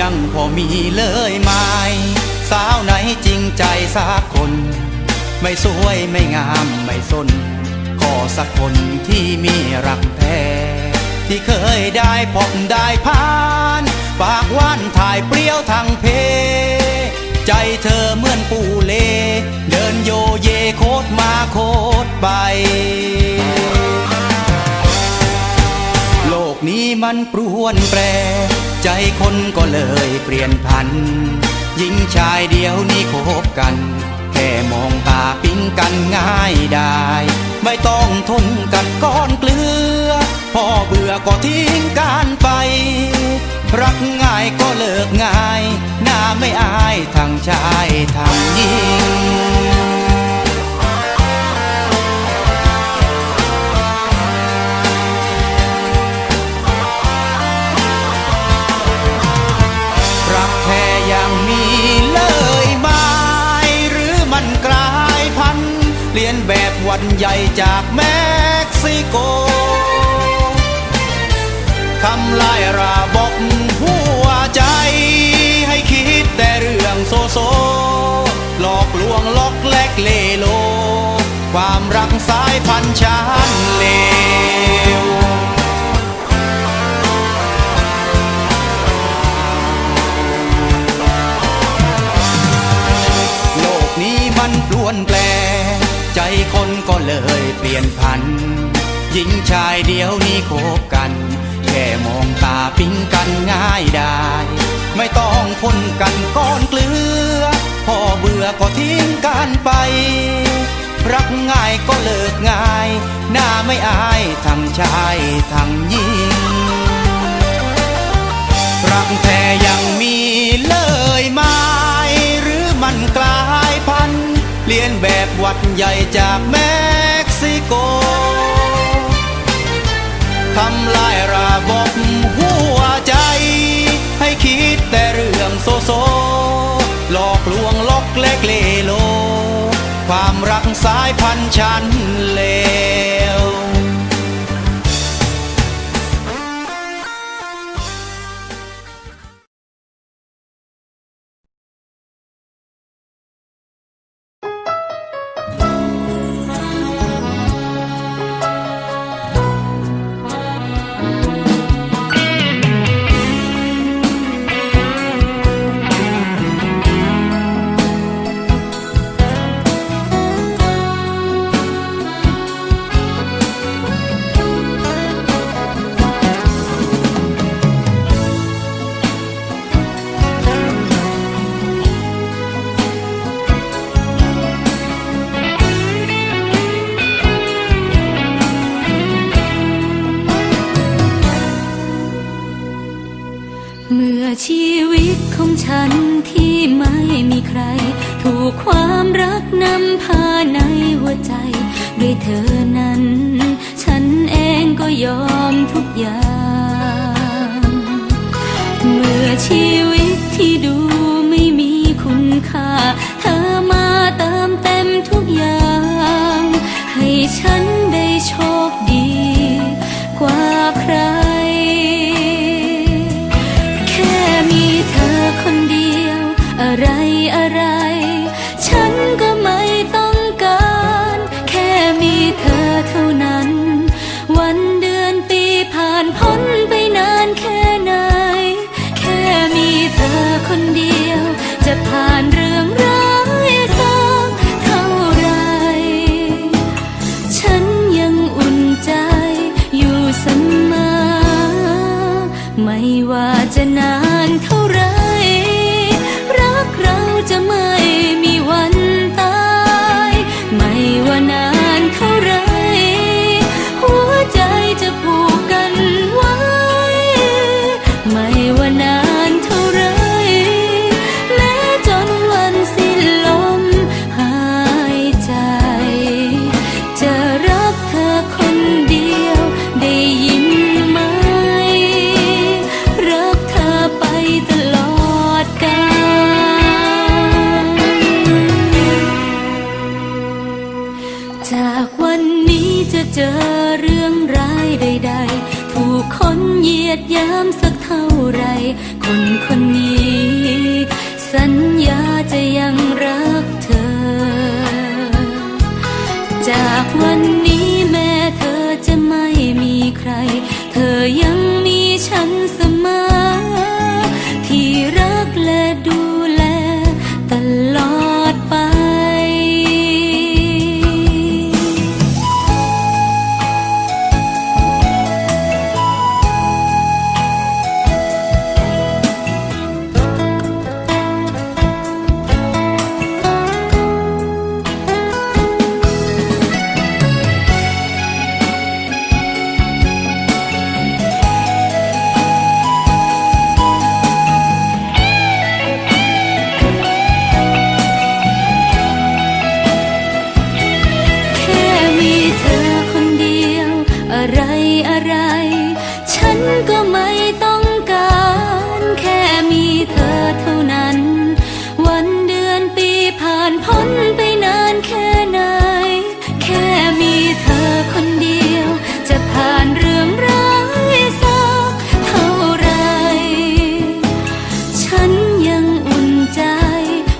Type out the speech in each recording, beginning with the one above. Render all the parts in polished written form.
ยังพอมีเลยไหมสาวไหนจริงใจสักคนไม่สวยไม่งามไม่สนขอสักคนที่มีรักแท้ที่เคยได้พบได้ผ่านปากหวานถ่ายเปรี้ยวทางเพใจเธอเหมือนปูเลเดินโยเยโคตรมาโคตรไปโลกนี้มันปรวนแปรใจคนก็เลยเปลี่ยนพันหญิงชายเดียวนี้คบกันแค่มองตาปิ๊งกันง่ายได้ไม่ต้องทนกันก้อนเกลือพอเบื่อก็ทิ้งกันไปรักง่ายก็เลิกง่ายหน้าไม่อายทั้งชายทั้งหญิงรักแท้ยังมีเลยไหมหรือมันกลายพันธุ์เปลี่ยนแบบวันใหญ่จากเม็กซิโกทำลายระบบหัวใจให้คิดแต่เรื่องโซโซหลอกลวงล็อกแลกเลโลความรักสายพันธุ์ชั้นเลวโลกนี้มันปรวนแปรใจคนก็เลยเปลี่ยนพันหญิงชายเดียวนี้คบกันแค่มองตาปิ๊งกันง่ายได้ไม่ต้องพ้นกันก้อนเกลือพอเบื่อก็ทิ้งกันไปรักง่ายก็เลิกง่ายหน้าไม่อายทั้งชายทั้งหญิงรักแท้ยังมีเลยไหมหรือมันกลายพันธุ์เปลี่ยนแบบวัดใหญ่จากเม็กซิโกทำลายระบบหัวใจให้คิดแต่เรื่องโซโซหลอกลวงล็อกเล็กเลโลความรักสายพันธุ์ชั้นเลวชีวิตของฉันที่ไม่มีใครถูกความรักนำพาในหัวใจด้วยเธอนั้นฉันเองก็ยอมทุกอย่างเมื่อชีวิตที่ดูไม่มีคุณค่าเธอมาเติมเต็มทุกอย่างให้ฉันได้โชคดีกว่าใครคนเดียวอะไรอะไรฉันก็ไม่ต้องการแค่มีเธอเท่านั้นวันเดือนปีผ่านพ้นไปนานแค่ไหนแค่มีเธอคนเดียวจะผ่านเรื่องร้ายสักเท่าไรฉันยังอุ่นใจอยู่เสมอไม่ว่าจะนานเท่าไรเราจะไม่มีวันตายไม่ว่านานเท่าไรหัวใจจะผูกกันไว้ไม่ว่านานเท่าไรแม้จนวันสิ้นลมหายใจจะรักเธอคนเดียวได้ยินไหมรักเธอไปตลอดกาลจากวันนี้จะเจอเรื่องร้ายใดๆถูกคนเหยียดหยามสัก เท่าไรคนคนนี้ สัญญาจะยังรักเธอ จากวันนี้แม้เธอจะไม่มีใคร เธอยังมีฉันเสมอ ที่รักและดูแลตลอดไป แค่มีเธอคนเดียวอะไรอะไร ฉันก็ไม่ต้องการ แค่มีเธอเท่านั้น วันเดือนปีผ่านพ้นไปนานแค่ไหน แค่มีเธอคนเดียว จะผ่านเรื่องร้ายสักเท่าไร ฉันยังอุ่นใจ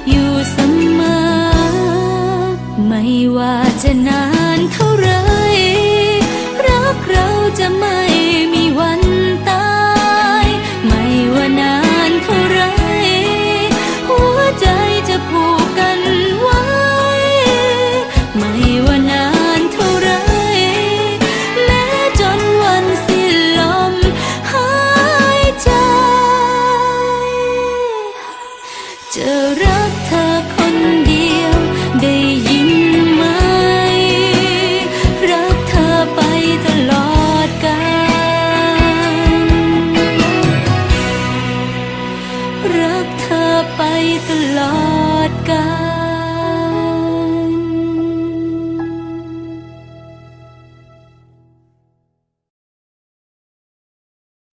อยู่เสมอ ไม่ว่าจะนานเท่าไร รักเราจะไม่มีวันตาย ไม่ว่านานเท่าไร หัวใจจะผูกกันไว้ ไม่ว่านานเท่าไร แม้จนวันสิ้นลมหายใจ จะรั